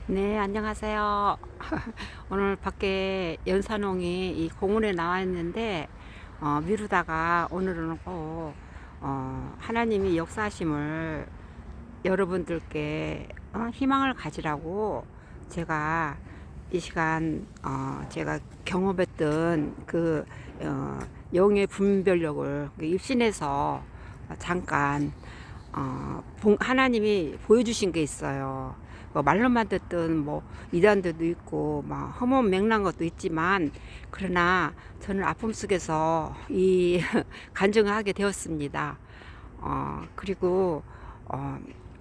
네, 안녕하세요. 오늘 밖에 연산홍이 이 공원에 나와 있는데, 미루다가 오늘은 꼭, 하나님이 역사하심을 여러분들께 희망을 가지라고 제가 이 시간, 제가 경험했던 그, 영의 분별력을 입신해서 잠깐 하나님이 보여주신 게 있어요. 뭐 말로만 듣던 뭐 이단들도 있고 막 허무맹랑한 것도 있지만, 그러나 저는 아픔 속에서 이 간증을 하게 되었습니다. 그리고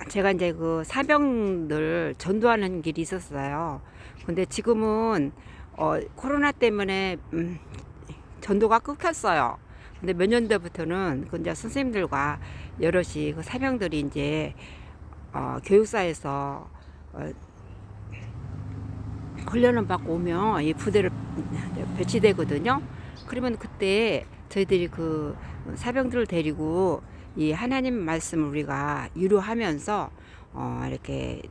제가 이제 그 사병들 전도하는 길이 있었어요. 근데 지금은 코로나 때문에 전도가 끊겼어요. 근데 몇 년도부터는 그 이제 선생님들과 여럿이 그 사병들이 이제 교육사에서 훈련을 받고 오면 이 부대를 배치되거든요. 그러면 그때 저희들이 그 사병들을 데리고 이 하나님 말씀을 우리가 유료하면서 이렇게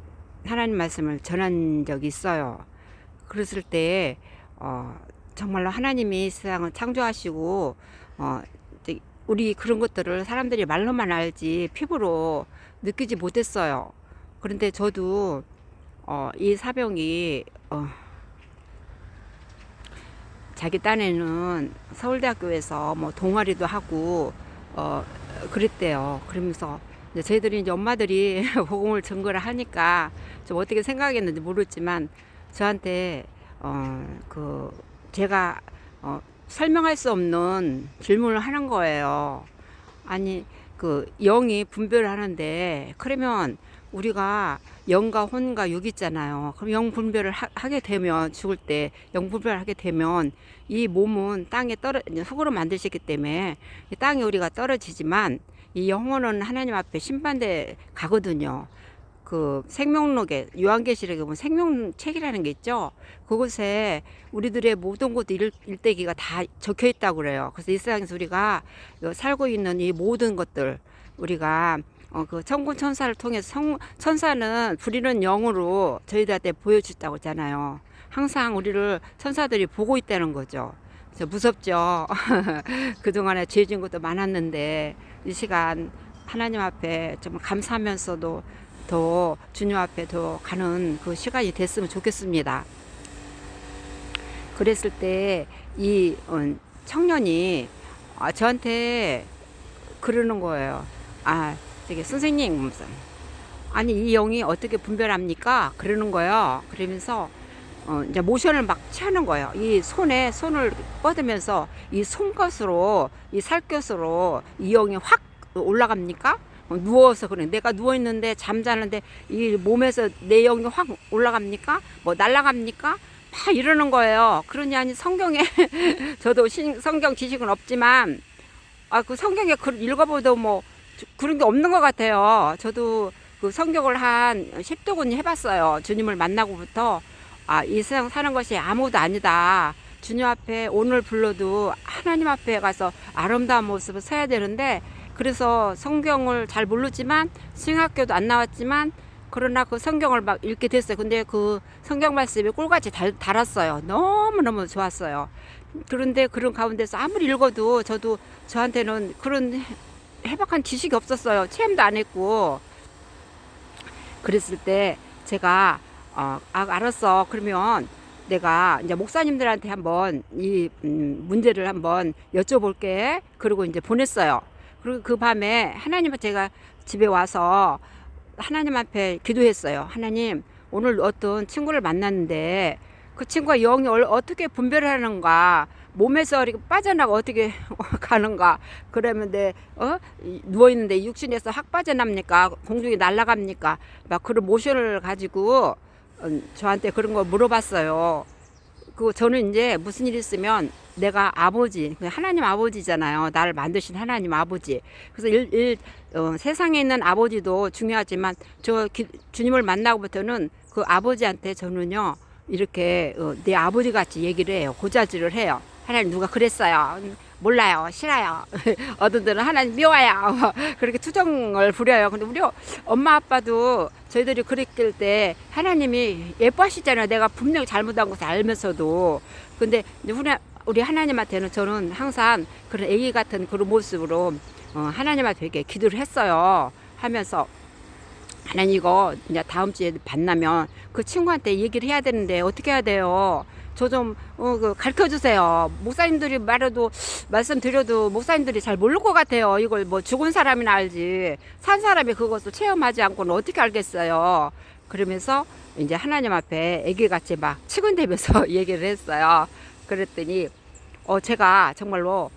하나님 말씀을 전한 적이 있어요. 그랬을 때 정말로 하나님이 세상을 창조하시고 우리 그런 것들을 사람들이 말로만 알지 피부로 느끼지 못했어요. 그런데 저도 이 사병이 자기 딴에는 서울대학교에서 뭐 동아리도 하고 그랬대요. 그러면서 이제 저희들이 이제 엄마들이 복음을 전거를 하니까 좀 어떻게 생각했는지 모르지만 저한테 그 제가 설명할 수 없는 질문을 하는 거예요. 아니 그 영이 분별을 하는데, 그러면 우리가 영과 혼과 육 있잖아요. 그럼 영 분별을 하게 되면, 죽을 때 영 분별을 하게 되면 이 몸은 땅에 흙으로 만드셨기 때문에 이 땅에 우리가 떨어지지만 이 영혼은 하나님 앞에 심판대 가거든요. 그 생명록에 요한계시록에 보면 생명책이라는 게 있죠. 그곳에 우리들의 모든 것 일대기가 다 적혀 있다고 그래요. 그래서 이 세상에서 우리가 살고 있는 이 모든 것들 우리가 그 천군 천사를 통해서 천사는 부리는 영으로 저희들한테 보여주다고 했잖아요. 항상 우리를 천사들이 보고 있다는 거죠. 그래서 무섭죠. 그동안에 죄 지은 것도 많았는데 이 시간 하나님 앞에 정말 감사하면서도 더 주님 앞에 더 가는 그 시간이 됐으면 좋겠습니다. 그랬을 때 이 청년이 저한테 그러는 거예요. 저기 선생님, 아니 이 영이 어떻게 분별합니까? 그러는 거예요. 그러면서 이제 모션을 막 취하는 거예요. 이 손에 손을 뻗으면서 이 손것으로, 이 살갗으로 이 영이 확 올라갑니까? 누워서 그래. 내가 누워 있는데 잠자는데 이 몸에서 내 영이 확 올라갑니까? 뭐 날아갑니까? 막 이러는 거예요. 그러니 아니 성경에 저도 성경 지식은 없지만 그 성경에 읽어보도 뭐 그런 게 없는 것 같아요. 저도 그 성경을 한 10도군 해봤어요. 주님을 만나고부터 이 세상 사는 것이 아무것도 아니다. 주님 앞에 오늘 불러도 하나님 앞에 가서 아름다운 모습을 서야 되는데, 그래서 성경을 잘 모르지만 신학교도 안 나왔지만 그러나 그 성경을 막 읽게 됐어요. 근데 그 성경 말씀이 꿀같이 달았어요. 너무너무 좋았어요. 그런데 그런 가운데서 아무리 읽어도 저한테는 그런 해박한 지식이 없었어요. 체험도 안 했고. 그랬을 때 제가 알았어. 그러면 내가 이제 목사님들한테 한번 이 문제를 한번 여쭤볼게. 그리고 이제 보냈어요. 그리고 그 밤에 하나님은 제가 집에 와서 하나님 앞에 기도했어요. 하나님, 오늘 어떤 친구를 만났는데 그 친구가 영이 어떻게 분별을 하는가, 몸에서 이렇게 빠져나가 어떻게 가는가. 그러면 누워있는데 육신에서 확 빠져납니까? 공중에 날아갑니까? 막 그런 모션을 가지고 저한테 그런 거 물어봤어요. 저는 이제 무슨 일 있으면 내가 아버지, 하나님 아버지잖아요. 나를 만드신 하나님 아버지. 그래서 세상에 있는 아버지도 중요하지만 주님을 만나고부터는 그 아버지한테 저는요 이렇게 내 아버지 같이 얘기를 해요. 고자질을 해요. 하나님 누가 그랬어요. 몰라요, 싫어요. 어른들은 하나님 미워요. 그렇게 투정을 부려요. 근데 우리 엄마 아빠도 저희들이 그랬을 때 하나님이 예뻐하시잖아요. 내가 분명히 잘못한 것을 알면서도. 근데 우리 하나님한테는 저는 항상 그런 애기 같은 그런 모습으로 하나님한테 되게 기도를 했어요. 하면서 하나님 이거 이제 다음 주에 만나면 그 친구한테 얘기를 해야 되는데 어떻게 해야 돼요? 저 좀 가르쳐 주세요. 목사님들이 말씀드려도 목사님들이 잘 모를 것 같아요. 이걸 뭐 죽은 사람이나 알지 산 사람이 그것을 체험하지 않고는 어떻게 알겠어요. 그러면서 이제 하나님 앞에 애기같이 막 치근대면서 얘기를 했어요. 그랬더니 제가 정말로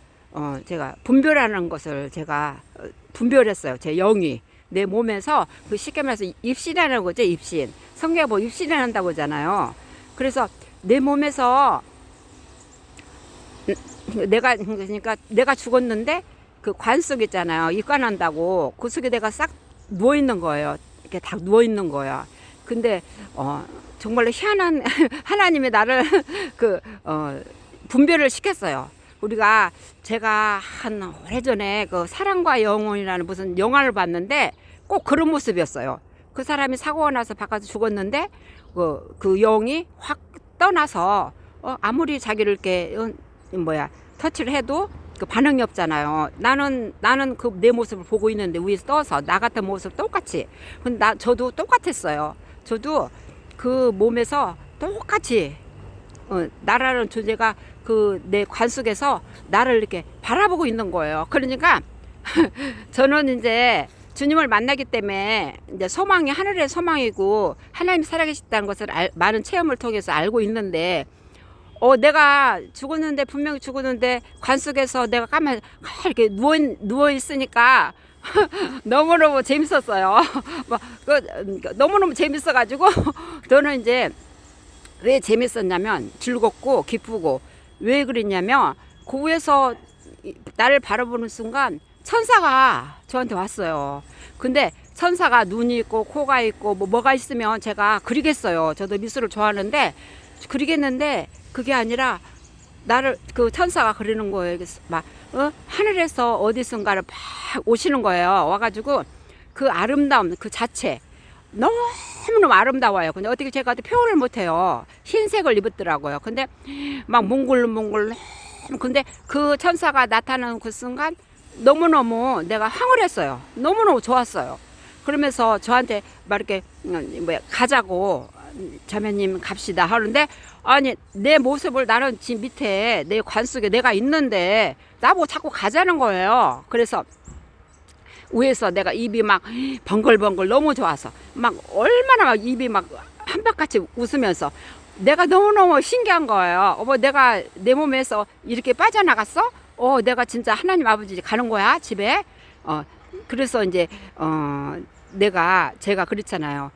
제가 분별하는 것을 제가 분별했어요. 제 영이 내 몸에서 그 쉽게 말해서 입신하는 거죠. 입신. 성경에 뭐 입신한다고 하잖아요. 그래서 내 몸에서 그러니까 내가 죽었는데 그 관 속 있잖아요. 입관한다고 그 속에 내가 싹 누워 있는 거예요. 이렇게 딱 누워 있는 거야. 근데 정말로 희한한 하나님이 나를 분별을 시켰어요. 제가 한 오래전에 그 사랑과 영혼이라는 무슨 영화를 봤는데 꼭 그런 모습이었어요. 그 사람이 사고가 나서 바깥에 죽었는데 그 영이 확 떠나서 아무리 자기를 이렇게 터치를 해도 그 반응이 없잖아요. 나는 그 내 모습을 보고 있는데 위에서 떠서 나 같은 모습 똑같이. 근데 저도 똑같았어요. 저도 그 몸에서 똑같이 나라는 존재가 그 내 관 속에서 나를 이렇게 바라보고 있는 거예요. 그러니까 저는 이제 주님을 만나기 때문에 이제 소망이 하늘의 소망이고 하나님 살아계시다는 것을 많은 체험을 통해서 알고 있는데 내가 죽었는데 분명히 죽었는데 관 속에서 내가 가만 이렇게 누워 있으니까 너무너무 재밌었어요. 너무너무 재밌어가지고 저는 이제 왜 재밌었냐면 즐겁고 기쁘고 왜 그랬냐면 그 위에서 나를 바라보는 순간 천사가 저한테 왔어요. 근데 천사가 눈이 있고 코가 있고 뭐가 있으면 제가 그리겠어요. 저도 미술을 좋아하는데 그리겠는데 그게 아니라 나를 그 천사가 그리는 거예요. 막 하늘에서 어디선가를 막 오시는 거예요. 와가지고 그 아름다움 그 자체 너무너무 아름다워요. 근데 어떻게 제가 표현을 못해요. 흰색을 입었더라고요. 근데 막 몽글몽글 근데 그 천사가 나타나는 그 순간 너무너무 내가 황홀했어요. 너무너무 좋았어요. 그러면서 저한테 막 이렇게 가자고 자매님 갑시다 하는데 아니 내 모습을 나는 집 밑에 내 관 속에 내가 있는데 나보고 자꾸 가자는 거예요. 그래서 위에서 내가 입이 막 번글번글 너무 좋아서 막 얼마나 막 입이 막 한박같이 웃으면서 내가 너무너무 신기한 거예요. 내가 내 몸에서 이렇게 빠져나갔어? 내가 진짜 하나님 아버지 가는 거야 집에. 그래서 이제 제가 그랬잖아요.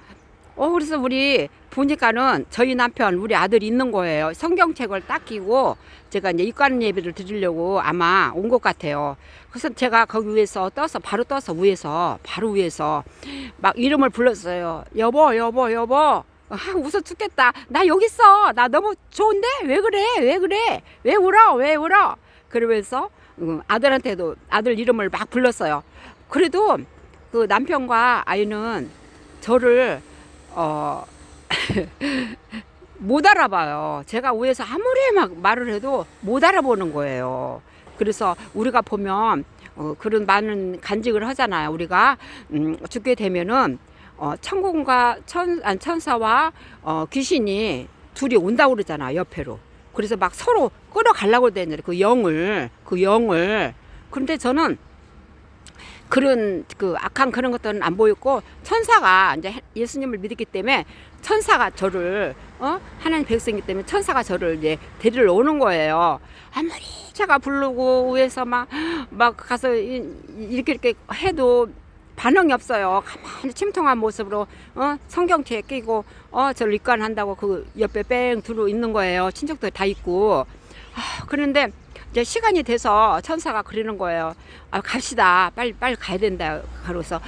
그래서 우리 보니까는 저희 남편 우리 아들이 있는 거예요. 성경책을 딱 끼고 제가 이제 입관 예배를 드리려고 아마 온 것 같아요. 그래서 제가 거기 위에서 바로 떠서 바로 위에서 막 이름을 불렀어요. 여보 여보 여보. 웃어 죽겠다. 나 여기 있어. 나 너무 좋은데 왜 그래 왜 울어 그러면서 아들한테도 아들 이름을 막 불렀어요. 그래도 그 남편과 아이는 저를 못 알아봐요. 제가 위에서 아무리 막 말을 해도 못 알아보는 거예요. 그래서 우리가 보면 그런 많은 간직을 하잖아요. 우리가 죽게 되면은 천군과 천사와 귀신이 둘이 온다고 그러잖아. 옆에로. 그래서 막 서로 끌어가려고 되는데 그 영을 그런데 저는 그런 악한 그런 것들은 안 보였고 천사가 이제 예수님을 믿었기 때문에 천사가 저를 하나님 백성이기 때문에 천사가 저를 이제 데리러 오는 거예요. 아무리 제가 부르고 위에서 막 가서 이렇게 해도 반응이 없어요. 가만히 침통한 모습으로 성경책 끼고 저를 입관한다고 그 옆에 뺑 들어 있는 거예요. 친척들 다 있고. 그런데 이제 시간이 돼서 천사가 그러는 거예요. 갑시다. 빨리 가야 된다. 그래서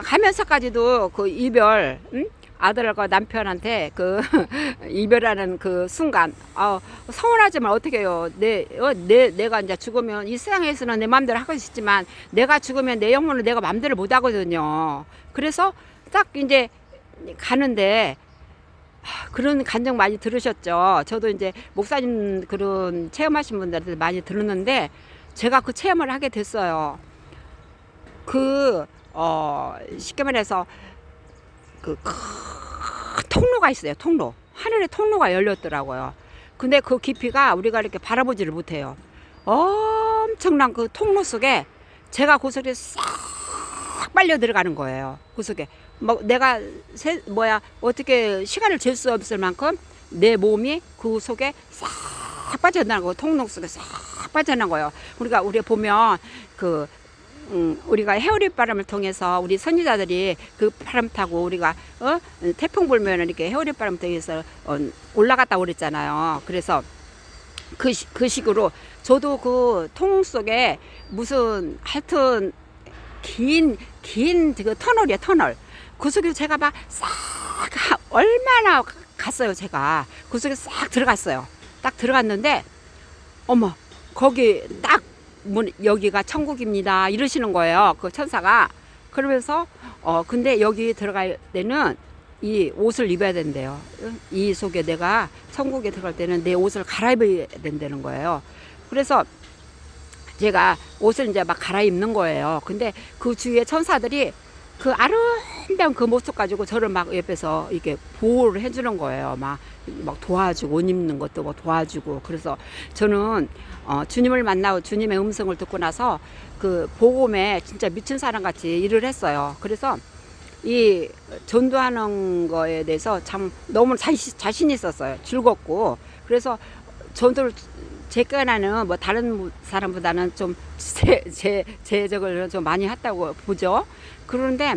가면서까지도 그 이별 아들과 남편한테 그 이별하는 그 순간, 서운하지만 어떻게 해요. 내가 이제 죽으면 이 세상에서는 내 마음대로 하고 싶지만 내가 죽으면 내 영혼은 내가 마음대로 못 하거든요. 그래서 딱 이제 가는데 그런 감정 많이 들으셨죠. 저도 이제 목사님 그런 체험하신 분들한테 많이 들었는데 제가 그 체험을 하게 됐어요. 쉽게 말해서 그 통로가 있어요. 통로. 하늘에 통로가 열렸더라고요. 근데 그 깊이가 우리가 이렇게 바라보지를 못해요. 엄청난 그 통로 속에 제가 그 속에 싹 빨려 들어가는 거예요. 그 속에. 내가 어떻게 시간을 잴 수 없을 만큼 내 몸이 그 속에 싹 빠져나가고 통로 속에 싹 빠져나간 거예요. 우리가 보면 우리가 해오릿바람을 통해서 우리 선지자들이 그 바람 타고 우리가 태풍 불면 이렇게 해오릿바람 통해서 올라갔다 그랬잖아요. 그래서 그 식으로 저도 그 통 속에 무슨 하여튼 긴 그 터널이야, 터널. 그 속에 제가 막 싹 얼마나 갔어요. 제가 그 속에 싹 들어갔어요. 딱 들어갔는데 어머, 거기 딱 여기가 천국입니다 이러시는 거예요. 그 천사가. 그러면서 근데 여기 들어갈 때는 이 옷을 입어야 된대요. 이 속에 내가 천국에 들어갈 때는 내 옷을 갈아입어야 된다는 거예요. 그래서 제가 옷을 이제 막 갈아입는 거예요. 근데 그 주위에 천사들이 그 아름다운 그 모습 가지고 저를 막 옆에서 이렇게 보호를 해주는 거예요. 막 도와주고, 옷 입는 것도 뭐 도와주고. 그래서 저는 주님을 만나고 주님의 음성을 듣고 나서 그 복음에 진짜 미친 사람 같이 일을 했어요. 그래서 이 전도하는 거에 대해서 참 너무 자신 있었어요. 즐겁고. 그래서 전도를 제가는 뭐 다른 사람보다는 좀 제적을 좀 많이 했다고 보죠. 그런데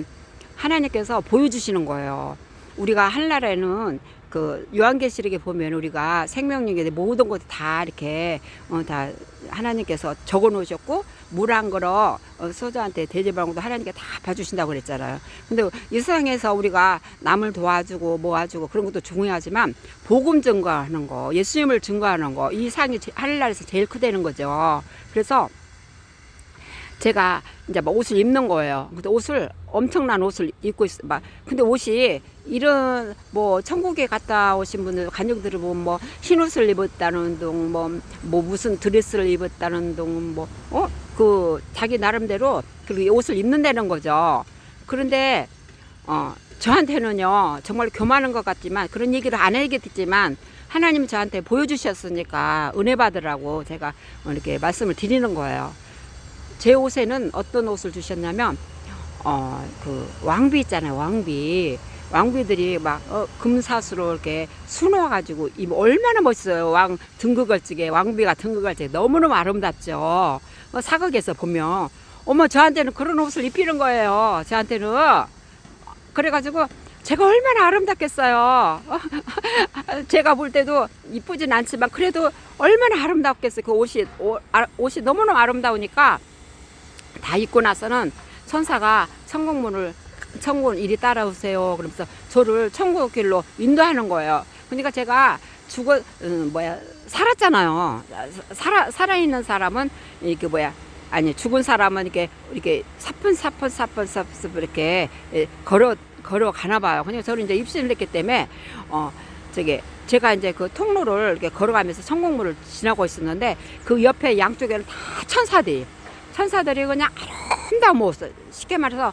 하나님께서 보여주시는 거예요. 우리가 한날에는 그 요한계시록에 보면 우리가 생명력에 모든 것이 다 이렇게 다 하나님께서 적어 놓으셨고 물 한 그릇 소자한테 대접하는 것도 하나님께 다 봐주신다고 그랬잖아요. 근데 이 세상에서 우리가 남을 도와주고 모아주고 그런 것도 중요하지만 복음 증거하는 거, 예수님을 증거하는 거, 이 상이 하늘나라에서 제일 크다는 거죠. 그래서 제가 이제 막 옷을 입는 거예요. 근데 엄청난 옷을 입고 있어. 근데 옷이 이런 천국에 갔다 오신 분들 간증들을 보면 흰 옷을 입었다는 둥, 무슨 드레스를 입었다는 둥, 그 자기 나름대로 그리고 옷을 입는다는 거죠. 그런데 저한테는요 정말 교만한 것 같지만 그런 얘기를 안 하겠지만 하나님 저한테 보여주셨으니까 은혜 받으라고 제가 이렇게 말씀을 드리는 거예요. 제 옷에는 어떤 옷을 주셨냐면 그 왕비 있잖아요. 왕비들이 막 금사수로 이렇게 수놓아가지고 얼마나 멋있어요. 등극을지게 왕비가 등극할 때 너무너무 아름답죠. 사극에서 보면 저한테는 그런 옷을 입히는 거예요. 저한테는. 그래가지고 제가 얼마나 아름답겠어요. 제가 볼 때도 이쁘진 않지만 그래도 얼마나 아름답겠어요. 그 옷이 너무너무 아름다우니까 다 입고 나서는 천사가 천국 이리 따라오세요. 그러면서 저를 천국 길로 인도하는 거예요. 그러니까 제가 살았잖아요. 살아있는 사람은 죽은 사람은 이렇게 사뿐 이렇게 걸어 가나 봐요. 그러니까 저는 이제 입신을 했기 때문에 제가 이제 그 통로를 이렇게 걸어가면서 천국문을 지나고 있었는데 그 옆에 양쪽에는 다 천사들이 그냥 아름다운 옷을, 쉽게 말해서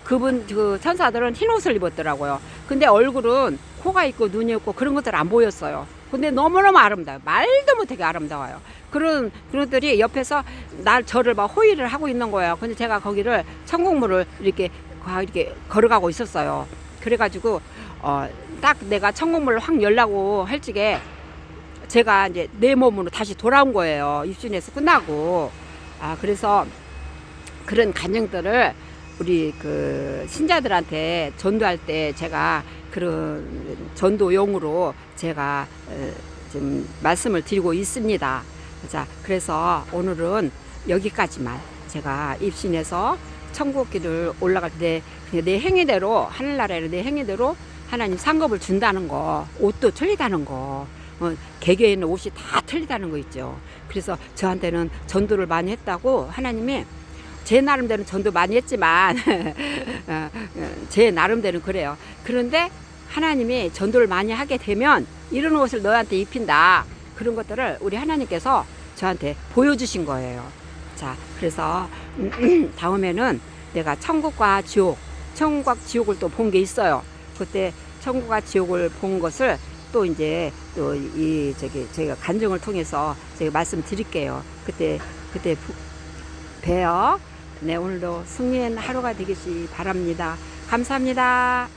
그 천사들은 흰 옷을 입었더라고요. 근데 얼굴은 코가 있고 눈이 있고 그런 것들 안 보였어요. 근데 너무너무 아름다워요. 말도 못하게 아름다워요. 그런 것들이 옆에서 저를 막 호의를 하고 있는 거예요. 근데 제가 거기를 천국문을 이렇게 걸어가고 있었어요. 그래가지고 딱 내가 천국문을 확 열라고 할 적에 제가 이제 내 몸으로 다시 돌아온 거예요. 입신에서 끝나고. 그래서 그런 간증들을 우리 그 신자들한테 전도할 때 제가 그런 전도용으로 제가 좀 말씀을 드리고 있습니다. 자, 그래서 오늘은 여기까지만 제가 입신해서 천국길을 올라갈 때 내 행위대로 하늘나라에 내 행위대로 하나님 상급을 준다는 거, 옷도 틀리다는 거, 개개인 옷이 다 틀리다는 거 있죠. 그래서 저한테는 전도를 많이 했다고 하나님이 제 나름대로는 전도 많이 했지만 제 나름대로는 그래요. 그런데 하나님이 전도를 많이 하게 되면 이런 옷을 너한테 입힌다. 그런 것들을 우리 하나님께서 저한테 보여주신 거예요. 자, 그래서 다음에는 내가 천국과 지옥을 또 본 게 있어요. 그때 천국과 지옥을 본 것을 또 이제 또 제가 간증을 통해서 제가 말씀드릴게요. 그때 봬요. 네, 오늘도 승리한 하루가 되기를 바랍니다. 감사합니다.